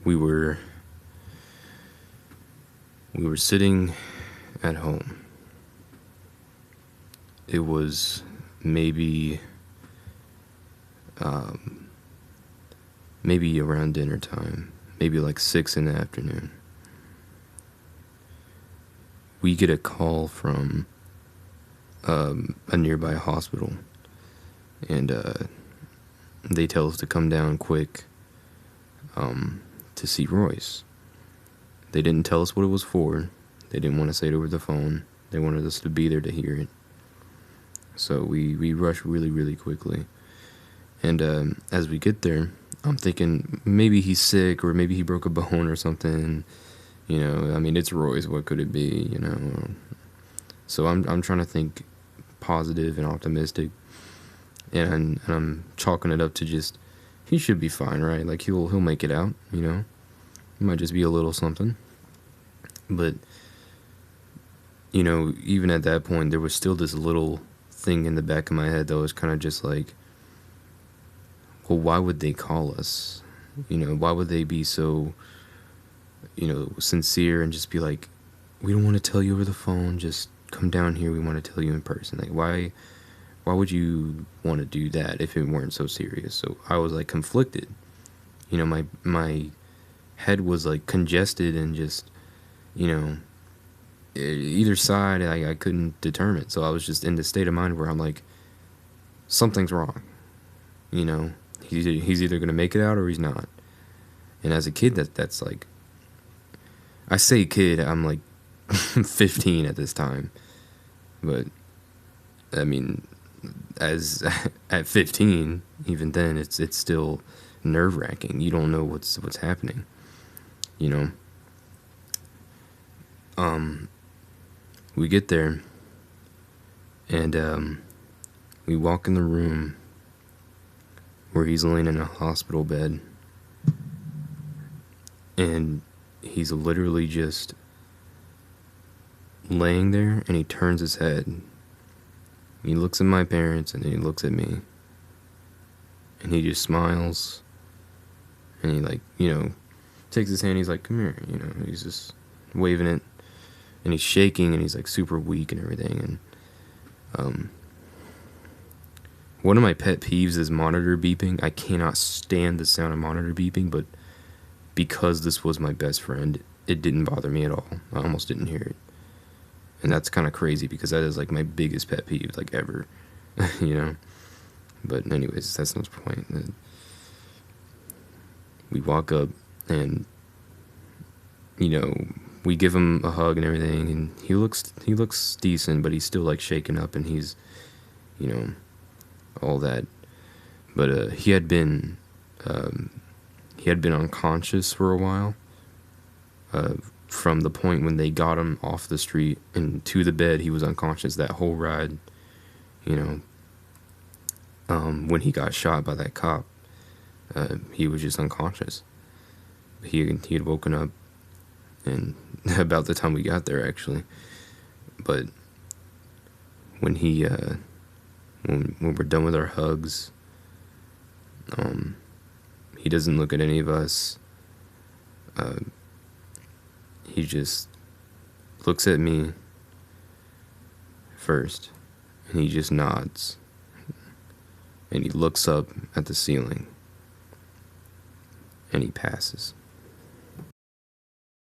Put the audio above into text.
we were sitting at home. It was maybe maybe around dinner time, maybe like 6 in the afternoon. We get a call from a nearby hospital, and they tell us to come down quick to see Royce. They didn't tell us what it was for. They didn't want to say it over the phone. They wanted us to be there to hear it. So we rushed really, really quickly. And as we get there, I'm thinking maybe he's sick, or maybe he broke a bone or something. You know, I mean, it's Royce. What could it be? You know. So I'm trying to think positive and optimistic, and I'm chalking it up to just he should be fine, right? Like he'll make it out. You know, it might just be a little something. But you know, even at that point, there was still this little thing in the back of my head that was kind of just like, well, why would they call us? You know, why would they be so, you know, sincere and just be like, we don't want to tell you over the phone, just come down here, we want to tell you in person. Like, why would you want to do that if it weren't so serious? So I was like conflicted. You know, my head was like congested and just, you know, either side I couldn't determine. So I was just in this state of mind where I'm like, something's wrong. You know, he's either going to make it out or he's not. And as a kid, that's like, I say kid, I'm like 15 at this time. But I mean, as at 15, even then, it's still nerve-wracking. You don't know what's happening, you know. We get there, and we walk in the room where he's laying in a hospital bed, and he's literally just laying there, and he turns his head. He looks at my parents, and then he looks at me, and he just smiles, and he, like, you know, takes his hand, he's like, come here, you know, he's just waving it, and he's shaking, and he's like super weak and everything. And one of my pet peeves is monitor beeping. I cannot stand the sound of monitor beeping, but because this was my best friend, it didn't bother me at all. I almost didn't hear it. And that's kind of crazy, because that is like my biggest pet peeve, like, ever. You know. But anyways, that's not the point. We walk up, and you know, we give him a hug and everything, and he looks decent, but he's still like shaken up, and he's, you know, all that. But he had been unconscious for a while, from the point when they got him off the street and to the bed. He was unconscious that whole ride, you know. When he got shot by that cop, he was just unconscious. He had woken up, and about the time we got there, actually. But when he when we're done with our hugs, he doesn't look at any of us. He just looks at me first, and he just nods, and he looks up at the ceiling, and he passes.